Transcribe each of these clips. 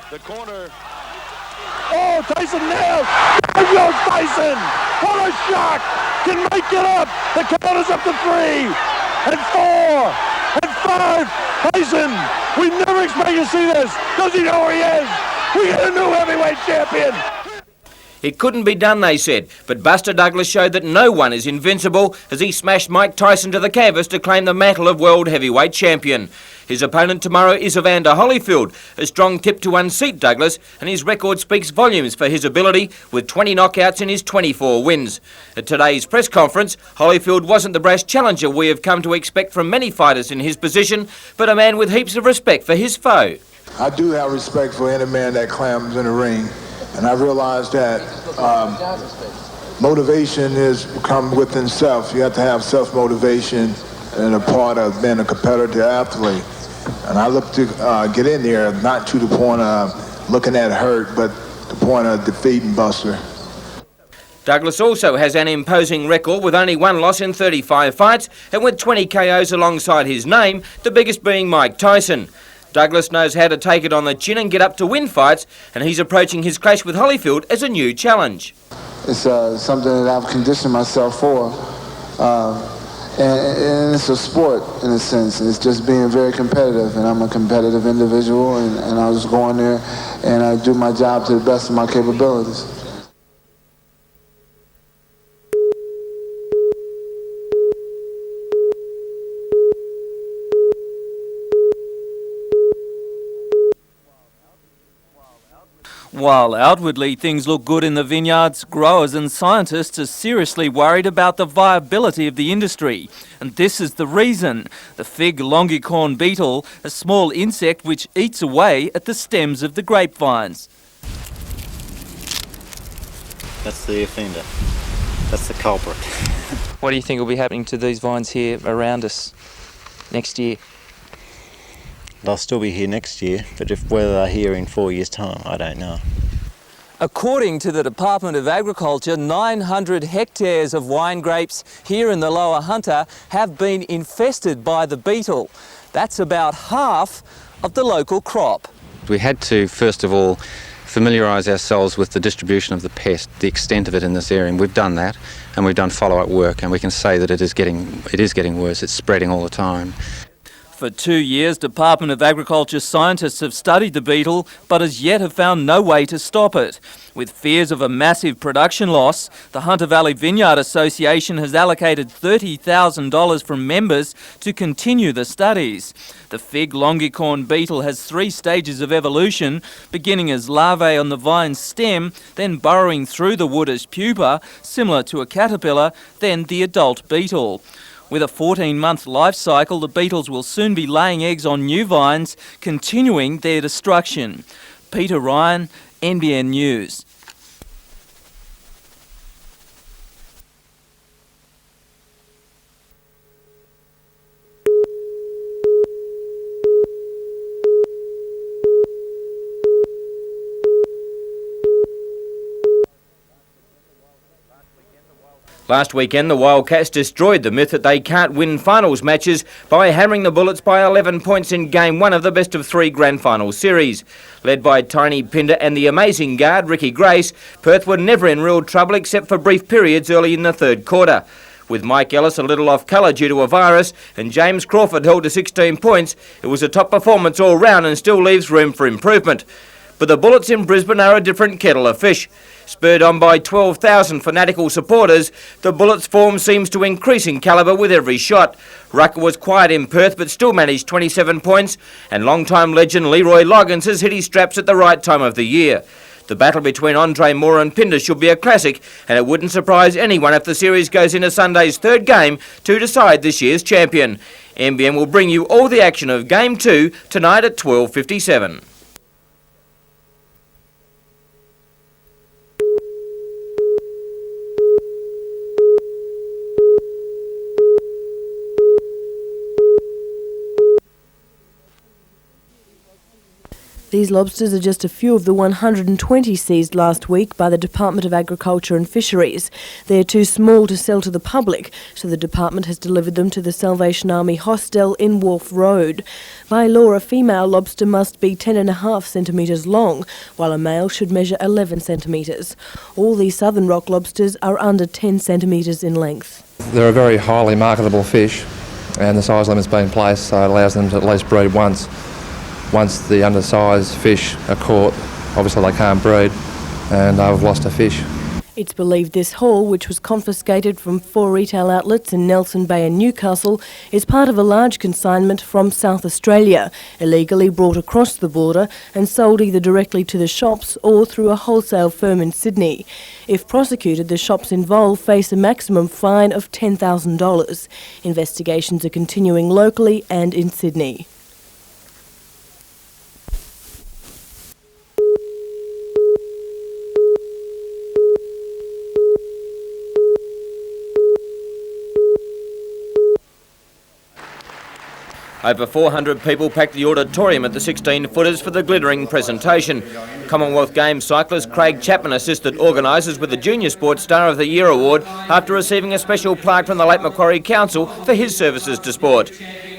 The corner. Oh, Tyson nails! There goes Tyson! What a shot! Can make it up! The count is up to 3, and 4, and 5! Tyson! We never expected to see this! Does he know where he is? We got a new heavyweight champion! It couldn't be done, they said, but Buster Douglas showed that no one is invincible as he smashed Mike Tyson to the canvas to claim the mantle of world heavyweight champion. His opponent tomorrow is Evander Holyfield, a strong tip to unseat Douglas, and his record speaks volumes for his ability with 20 knockouts in his 24 wins. At today's press conference, Holyfield wasn't the brash challenger we have come to expect from many fighters in his position, but a man with heaps of respect for his foe. I do have respect for any man that clams in the ring. And I realized that motivation is come within self. You have to have self-motivation and a part of being a competitive athlete. And I look to get in there, not to the point of looking at hurt, but the point of defeating Buster. Douglas also has an imposing record with only one loss in 35 fights and with 20 KOs alongside his name, the biggest being Mike Tyson. Douglas knows how to take it on the chin and get up to win fights, and he's approaching his clash with Holyfield as a new challenge. It's something that I've conditioned myself for, and it's a sport in a sense. It's just being very competitive, and I'm a competitive individual, and I just go in there and I do my job to the best of my capabilities. While outwardly things look good in the vineyards, growers and scientists are seriously worried about the viability of the industry. And this is the reason. The fig longicorn beetle, a small insect which eats away at the stems of the grapevines. That's the offender. That's the culprit. What do you think will be happening to these vines here around us next year? They'll still be here next year, but whether they're here in 4 years' time, I don't know. According to the Department of Agriculture, 900 hectares of wine grapes here in the Lower Hunter have been infested by the beetle. That's about half of the local crop. We had to, first of all, familiarise ourselves with the distribution of the pest, the extent of it in this area, and we've done that, and we've done follow-up work, and we can say that it is getting worse. It's spreading all the time. For 2 years, Department of Agriculture scientists have studied the beetle, but as yet have found no way to stop it. With fears of a massive production loss, the Hunter Valley Vineyard Association has allocated $30,000 from members to continue the studies. The fig longicorn beetle has 3 stages of evolution, beginning as larvae on the vine's stem, then burrowing through the wood as pupa, similar to a caterpillar, then the adult beetle. With a 14-month life cycle, the beetles will soon be laying eggs on new vines, continuing their destruction. Peter Ryan, NBN News. Last weekend, the Wildcats destroyed the myth that they can't win finals matches by hammering the Bullets by 11 points in Game 1 of the best-of-3 Grand Final series. Led by Tiny Pinder and the amazing guard, Ricky Grace, Perth were never in real trouble except for brief periods early in the third quarter. With Mike Ellis a little off colour due to a virus and James Crawford held to 16 points, it was a top performance all round and still leaves room for improvement. But the Bullets in Brisbane are a different kettle of fish. Spurred on by 12,000 fanatical supporters, the Bullets' form seems to increase in calibre with every shot. Rucker was quiet in Perth but still managed 27 points, and long-time legend Leroy Loggins has hit his straps at the right time of the year. The battle between Andre Moore and Pinder should be a classic, and it wouldn't surprise anyone if the series goes into Sunday's third game to decide this year's champion. NBN will bring you all the action of Game 2 tonight at 12:57. These lobsters are just a few of the 120 seized last week by the Department of Agriculture and Fisheries. They're too small to sell to the public, so the department has delivered them to the Salvation Army hostel in Wharf Road. By law, a female lobster must be 10.5 centimetres long, while a male should measure 11 centimetres. All these southern rock lobsters are under 10 centimetres in length. They're a very highly marketable fish, and the size limit's been placed, so it allows them to at least breed once. Once the undersized fish are caught, obviously they can't breed, and they've lost a fish. It's believed this haul, which was confiscated from 4 retail outlets in Nelson Bay and Newcastle, is part of a large consignment from South Australia, illegally brought across the border and sold either directly to the shops or through a wholesale firm in Sydney. If prosecuted, the shops involved face a maximum fine of $10,000. Investigations are continuing locally and in Sydney. Over 400 people packed the auditorium at the 16-footers for the glittering presentation. Commonwealth Games cyclist Craig Chapman assisted organisers with the Junior Sports Star of the Year award after receiving a special plaque from the Lake Macquarie Council for his services to sport.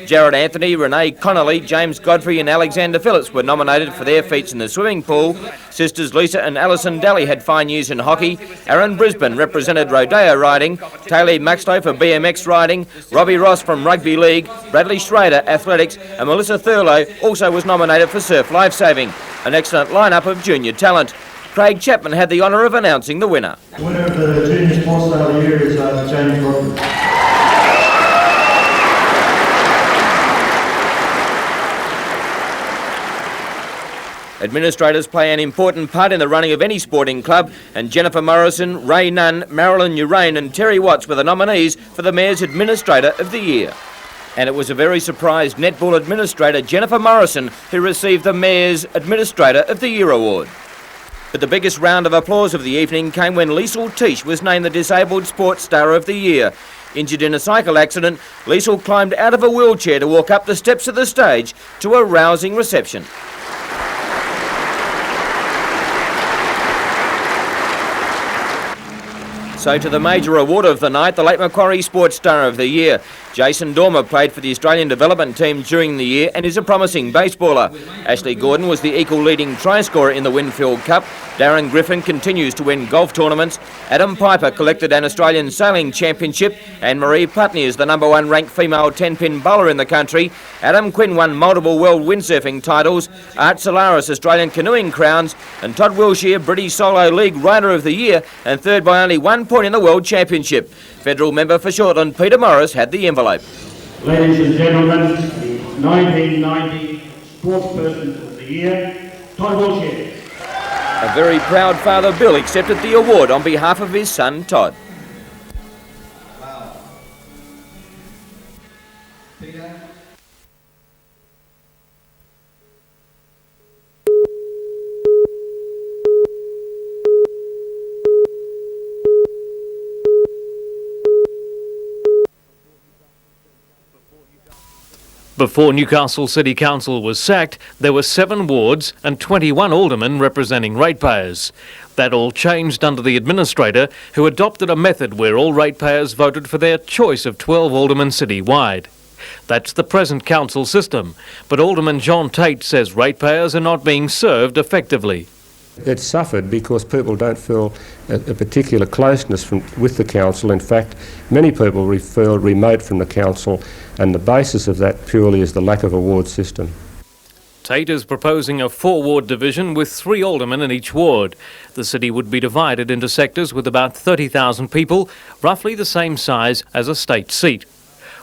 Jared Anthony, Renee Connolly, James Godfrey and Alexander Phillips were nominated for their feats in the swimming pool. Sisters Lisa and Alison Daly had fine years in hockey. Aaron Brisbane represented rodeo riding. Taylor Maxlow for BMX riding. Robbie Ross from rugby league. Bradley Schrader, athletics. And Melissa Thurlow also was nominated for surf lifesaving. An excellent lineup of junior talent. Craig Chapman had the honour of announcing the winner. The winner of the Junior Sports Star of the Year is James Godfrey. Administrators play an important part in the running of any sporting club, and Jennifer Morrison, Ray Nunn, Marilyn Urain and Terry Watts were the nominees for the Mayor's Administrator of the Year. And it was a very surprised netball administrator, Jennifer Morrison, who received the Mayor's Administrator of the Year award. But the biggest round of applause of the evening came when Liesl Tisch was named the Disabled Sports Star of the Year. Injured in a cycle accident, Liesl climbed out of a wheelchair to walk up the steps of the stage to a rousing reception. So to the major award of the night, the Lake Macquarie Sports Star of the Year. Jason Dormer played for the Australian development team during the year and is a promising baseballer. Ashley Gordon was the equal leading try scorer in the Winfield Cup. Darren Griffin continues to win golf tournaments. Adam Piper collected an Australian sailing championship, and Marie Putney is the #1 ranked female 10-pin bowler in the country. Adam Quinn won multiple world windsurfing titles. Art Solaris Australian canoeing crowns, and Todd Wilshire British Solo League Rider of the Year, and third by only 1 point in the World Championship. Federal member for Shortland Peter Morris had the envelope. Ladies and gentlemen, the 1990 Sportsperson of the Year, Todd Wilshire. A very proud father Bill accepted the award on behalf of his son Todd. Before Newcastle City Council was sacked, there were 7 wards and 21 aldermen representing ratepayers. That all changed under the administrator, who adopted a method where all ratepayers voted for their choice of 12 aldermen citywide. That's the present council system, but Alderman John Tate says ratepayers are not being served effectively. It's suffered because people don't feel a particular closeness with the council. In fact, many people feel remote from the council, and the basis of that purely is the lack of a ward system. Tate is proposing a 4-ward division with 3 aldermen in each ward. The city would be divided into sectors with about 30,000 people, roughly the same size as a state seat.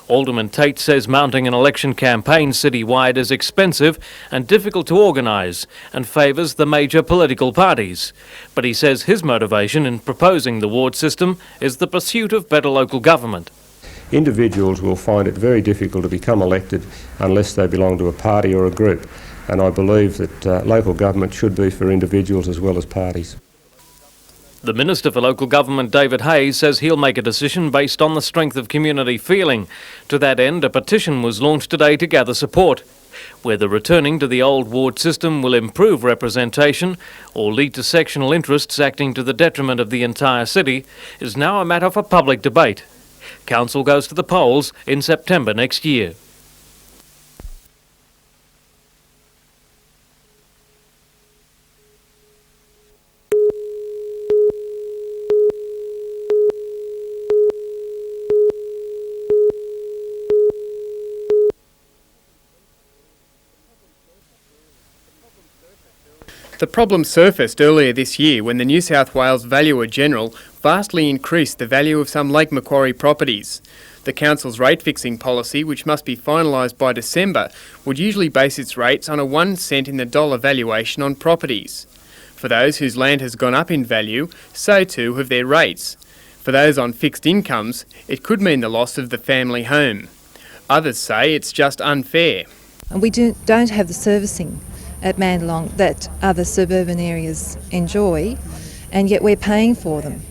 Alderman Tate says mounting an election campaign citywide is expensive and difficult to organise and favours the major political parties. But he says his motivation in proposing the ward system is the pursuit of better local government. Individuals will find it very difficult to become elected unless they belong to a party or a group, and I believe that local government should be for individuals as well as parties. The Minister for Local Government, David Hayes, says he'll make a decision based on the strength of community feeling. To that end, a petition was launched today to gather support. Whether returning to the old ward system will improve representation or lead to sectional interests acting to the detriment of the entire city is now a matter for public debate. Council goes to the polls in September next year. The problem surfaced earlier this year when the New South Wales Valuer General vastly increased the value of some Lake Macquarie properties. The council's rate fixing policy, which must be finalised by December, would usually base its rates on a 1 cent in the dollar valuation on properties. For those whose land has gone up in value, so too have their rates. For those on fixed incomes, it could mean the loss of the family home. Others say it's just unfair. And we don't have the servicing at Mandalong that other suburban areas enjoy, and yet we're paying for them.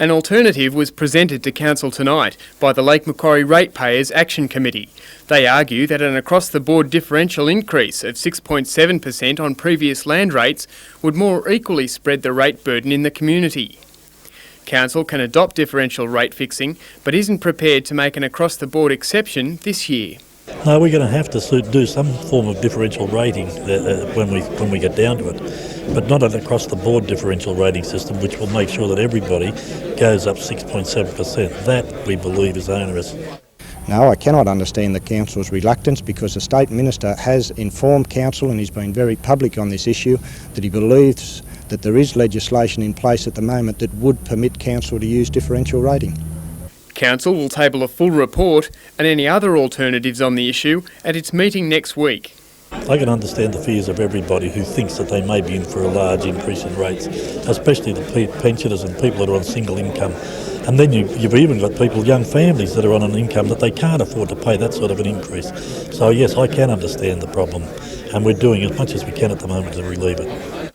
An alternative was presented to Council tonight by the Lake Macquarie Ratepayers Action Committee. They argue that an across-the-board differential increase of 6.7% on previous land rates would more equally spread the rate burden in the community. Council can adopt differential rate fixing, but isn't prepared to make an across-the-board exception this year. No, we're going to have to do some form of differential rating when we get down to it, but not an across-the-board differential rating system which will make sure that everybody goes up 6.7%. That, we believe, is onerous. No, I cannot understand the council's reluctance because the State Minister has informed council and he's been very public on this issue that he believes that there is legislation in place at the moment that would permit council to use differential rating. Council will table a full report and any other alternatives on the issue at its meeting next week. I can understand the fears of everybody who thinks that they may be in for a large increase in rates, especially the pensioners and people that are on single income. And then you've even got people, young families, that are on an income that they can't afford to pay that sort of an increase. So yes, I can understand the problem, and we're doing as much as we can at the moment to relieve it.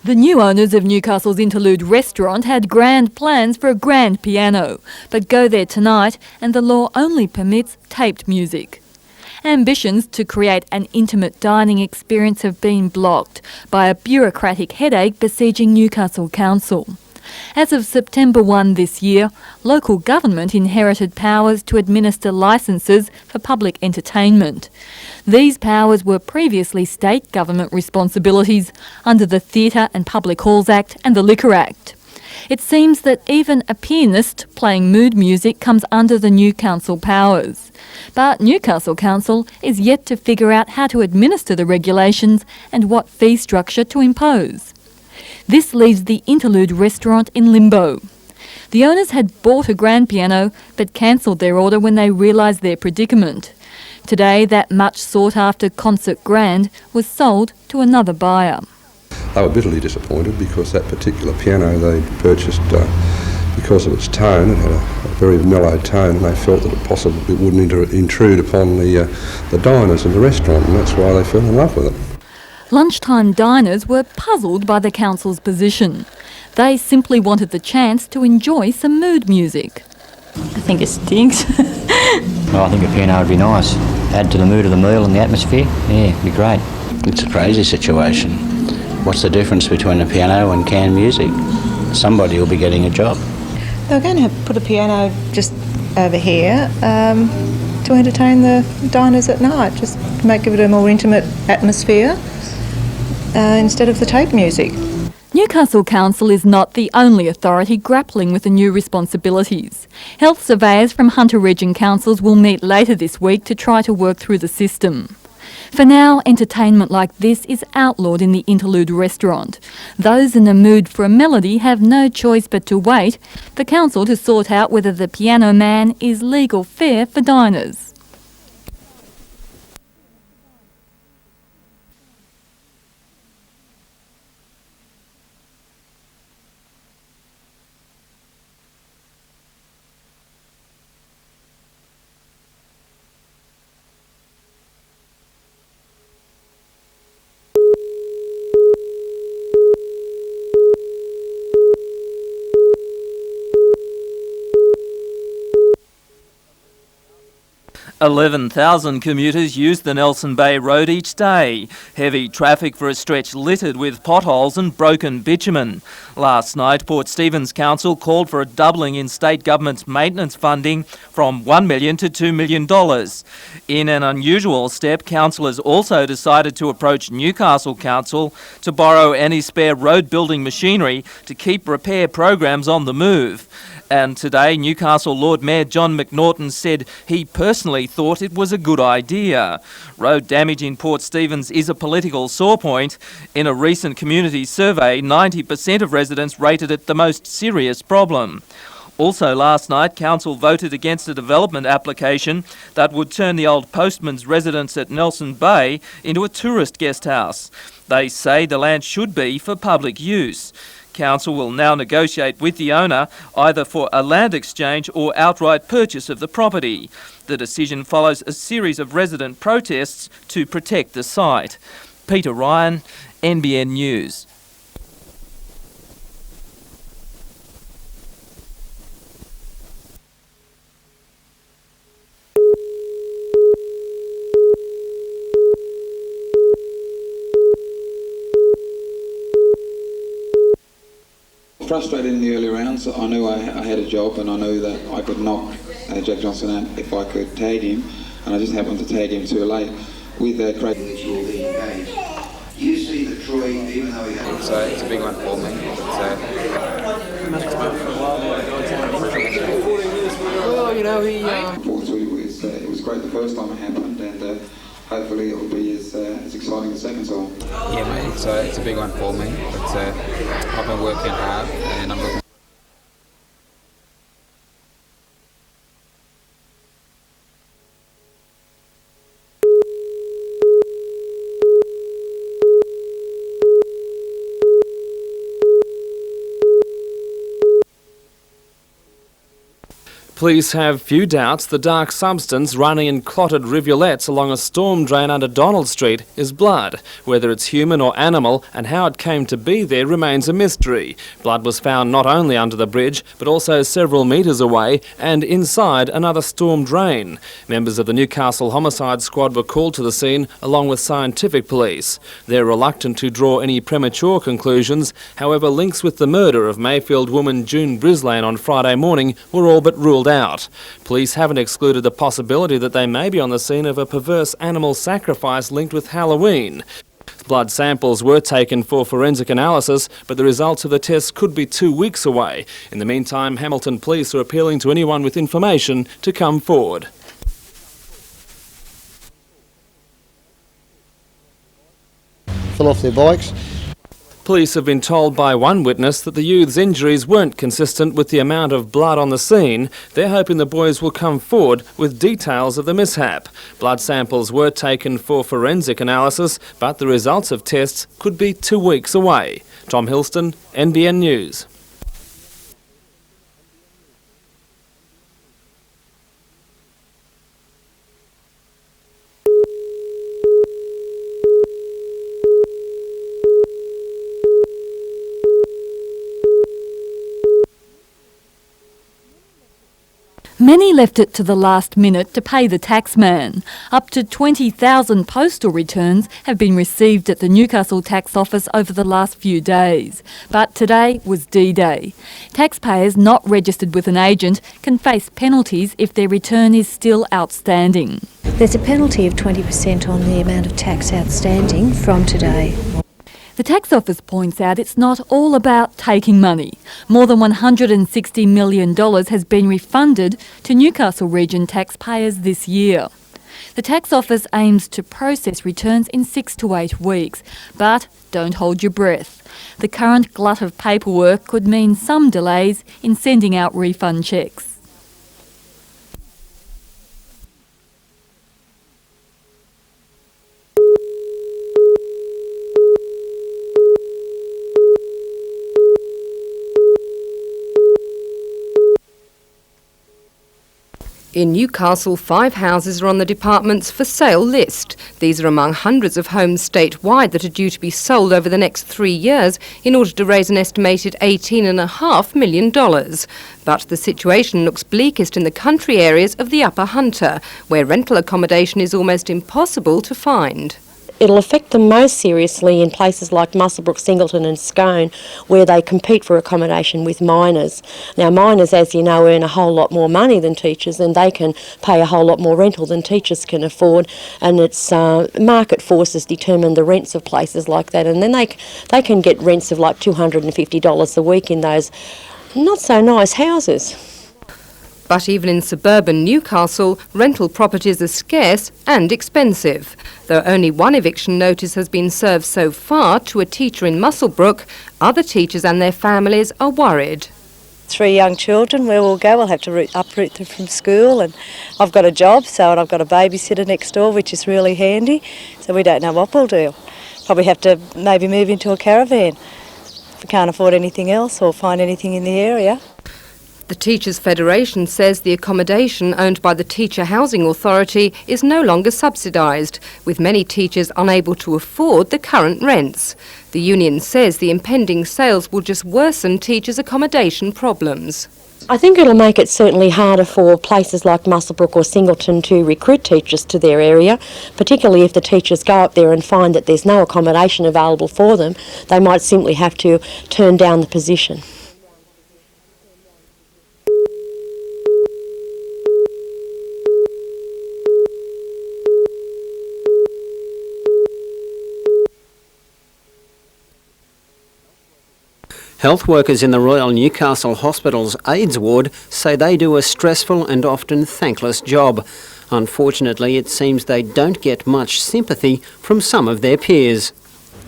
The new owners of Newcastle's Interlude restaurant had grand plans for a grand piano, but go there tonight and the law only permits taped music. Ambitions to create an intimate dining experience have been blocked by a bureaucratic headache besieging Newcastle Council. As of September 1 this year, local government inherited powers to administer licences for public entertainment. These powers were previously state government responsibilities under the Theatre and Public Halls Act and the Liquor Act. It seems that even a pianist playing mood music comes under the new council powers. But Newcastle Council is yet to figure out how to administer the regulations and what fee structure to impose. This leaves the Interlude restaurant in limbo. The owners had bought a grand piano but cancelled their order when they realised their predicament. Today, that much sought-after concert grand was sold to another buyer. They were bitterly disappointed because that particular piano they purchased because of its tone, it had a very mellow tone, and they felt that it possibly wouldn't intrude upon the diners in the restaurant, and that's why they fell in love with it. Lunchtime diners were puzzled by the council's position. They simply wanted the chance to enjoy some mood music. I think it stinks. Well, I think a piano would be nice. Add to the mood of the meal and the atmosphere. Yeah, it'd be great. It's a crazy situation. What's the difference between a piano and canned music? Somebody will be getting a job. They're going to put a piano just over here to entertain the diners at night, just to make it a more intimate atmosphere instead of the tape music. Newcastle Council is not the only authority grappling with the new responsibilities. Health surveyors from Hunter Region councils will meet later this week to try to work through the system. For now, entertainment like this is outlawed in the Interlude restaurant. Those in the mood for a melody have no choice but to wait for council to sort out whether the piano man is legal fare for diners. 11,000 commuters use the Nelson Bay Road each day. Heavy traffic for a stretch littered with potholes and broken bitumen. Last night, Port Stephens Council called for a doubling in state government's maintenance funding from $1 million to $2 million. In an unusual step, councillors also decided to approach Newcastle Council to borrow any spare road building machinery to keep repair programs on the move. And today, Newcastle Lord Mayor John McNaughton said he personally thought it was a good idea. Road damage in Port Stephens is a political sore point. In a recent community survey, 90% of residents rated it the most serious problem. Also last night, Council voted against a development application that would turn the old postman's residence at Nelson Bay into a tourist guest house. They say the land should be for public use. Council will now negotiate with the owner either for a land exchange or outright purchase of the property. The decision follows a series of resident protests to protect the site. Peter Ryan, NBN News. Frustrated in the early rounds. I knew I had a job and I knew that I could knock Jack Johnson out if I could tag him, and I just happened to tag him too late with Craig. You see that Troy, even though he had... It's a big one for me. Well, you know, it was great the first time it happened, and hopefully it will be as exciting the second time. Yeah, mate, it's a big one for me. I've been working hard and I'm looking. Police have few doubts the dark substance running in clotted rivulets along a storm drain under Donald Street is blood. Whether it's human or animal and how it came to be there remains a mystery. Blood was found not only under the bridge but also several metres away and inside another storm drain. Members of the Newcastle Homicide Squad were called to the scene along with scientific police. They're reluctant to draw any premature conclusions. However, links with the murder of Mayfield woman June Brislane on Friday morning were all but ruled out. Police haven't excluded the possibility that they may be on the scene of a perverse animal sacrifice linked with Halloween. Blood samples were taken for forensic analysis, but the results of the tests could be 2 weeks away. In the meantime, Hamilton Police are appealing to anyone with information to come forward. Fell off their bikes. Police have been told by one witness that the youth's injuries weren't consistent with the amount of blood on the scene. They're hoping the boys will come forward with details of the mishap. Blood samples were taken for forensic analysis, but the results of tests could be 2 weeks away. Tom Hilston, NBN News. Many left it to the last minute to pay the taxman. Up to 20,000 postal returns have been received at the Newcastle Tax Office over the last few days. But today was D-Day. Taxpayers not registered with an agent can face penalties if their return is still outstanding. There's a penalty of 20% on the amount of tax outstanding from today. The Tax Office points out it's not all about taking money. More than $160 million has been refunded to Newcastle region taxpayers this year. The Tax Office aims to process returns in 6 to 8 weeks, but don't hold your breath. The current glut of paperwork could mean some delays in sending out refund cheques. In Newcastle, 5 houses are on the department's for sale list. These are among hundreds of homes statewide that are due to be sold over the next 3 years in order to raise an estimated $18.5 million. But the situation looks bleakest in the country areas of the Upper Hunter, where rental accommodation is almost impossible to find. It'll affect them most seriously in places like Muswellbrook, Singleton and Scone, where they compete for accommodation with miners. Now, miners, as you know, earn a whole lot more money than teachers, and they can pay a whole lot more rental than teachers can afford, and it's market forces determine the rents of places like that, and then they can get rents of like $250 a week in those not so nice houses. But even in suburban Newcastle, rental properties are scarce and expensive. Though only one eviction notice has been served so far to a teacher in Muswellbrook, other teachers and their families are worried. 3 young children, where we'll go, we'll have to uproot them from school, and I've got a job, and I've got a babysitter next door, which is really handy, so we don't know what we'll do. Probably have to maybe move into a caravan if we can't afford anything else or find anything in the area. The Teachers' Federation says the accommodation owned by the Teacher Housing Authority is no longer subsidised, with many teachers unable to afford the current rents. The union says the impending sales will just worsen teachers' accommodation problems. I think it'll make it certainly harder for places like Muswellbrook or Singleton to recruit teachers to their area, particularly if the teachers go up there and find that there's no accommodation available for them. They might simply have to turn down the position. Health workers in the Royal Newcastle Hospital's AIDS ward say they do a stressful and often thankless job. Unfortunately, it seems they don't get much sympathy from some of their peers.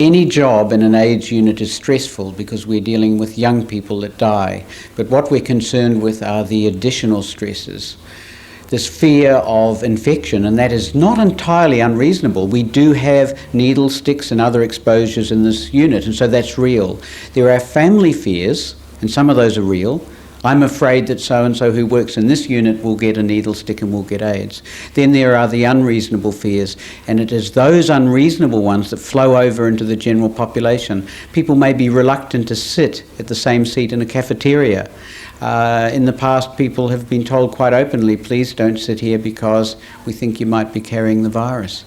Any job in an AIDS unit is stressful because we're dealing with young people that die. But what we're concerned with are the additional stresses. This fear of infection, and that is not entirely unreasonable. We do have needle sticks and other exposures in this unit, and so that's real. There are family fears, and some of those are real. I'm afraid that so-and-so who works in this unit will get a needle stick and will get AIDS. Then there are the unreasonable fears, and it is those unreasonable ones that flow over into the general population. People may be reluctant to sit at the same seat in a cafeteria. In the past, people have been told quite openly, please don't sit here because we think you might be carrying the virus.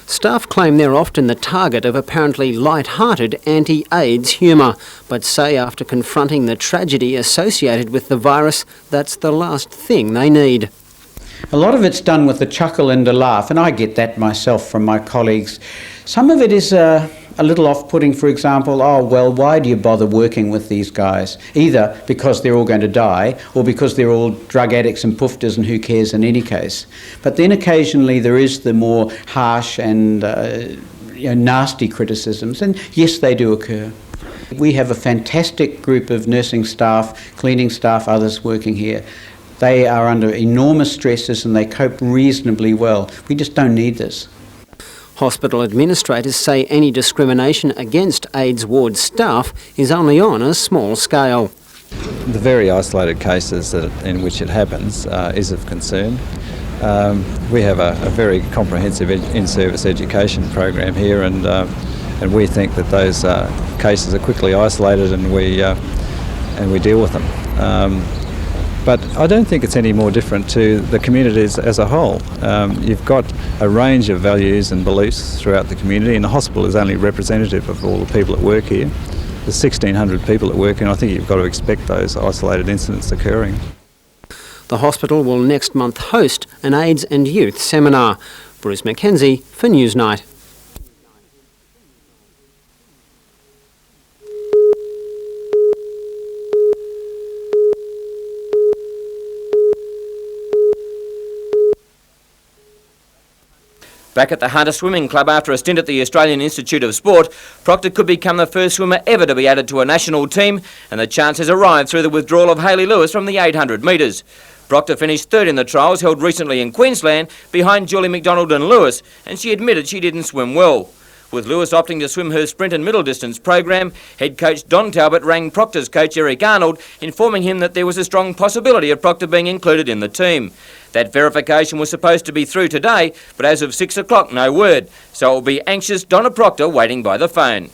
Staff claim they're often the target of apparently light-hearted anti-AIDS humour, but say after confronting the tragedy associated with the virus, that's the last thing they need. A lot of it's done with a chuckle and a laugh, and I get that myself from my colleagues. Some of it is a little off-putting, for example, oh, well, why do you bother working with these guys? Either because they're all going to die or because they're all drug addicts and poofters and who cares in any case. But then occasionally there is the more harsh and nasty criticisms, and yes, they do occur. We have a fantastic group of nursing staff, cleaning staff, others working here. They are under enormous stresses and they cope reasonably well. We just don't need this. Hospital administrators say any discrimination against AIDS ward staff is only on a small scale. The very isolated cases in which it happens is of concern. We have a very comprehensive in-service education program here, and we think that those cases are quickly isolated and we deal with them. But I don't think it's any more different to the communities as a whole. You've got a range of values and beliefs throughout the community, and the hospital is only representative of all the people that work here. There's 1,600 people that work here, and I think you've got to expect those isolated incidents occurring. The hospital will next month host an AIDS and youth seminar. Bruce Mackenzie for Newsnight. Back at the Hunter Swimming Club after a stint at the Australian Institute of Sport, Proctor could become the first swimmer ever to be added to a national team, and the chance has arrived through the withdrawal of Hayley Lewis from the 800 metres. Proctor finished third in the trials held recently in Queensland behind Julie McDonald and Lewis, and she admitted she didn't swim well. With Lewis opting to swim her sprint and middle distance program, head coach Don Talbot rang Proctor's coach Eric Arnold, informing him that there was a strong possibility of Proctor being included in the team. That verification was supposed to be through today, but as of 6 o'clock, no word. So it will be anxious Donna Proctor waiting by the phone.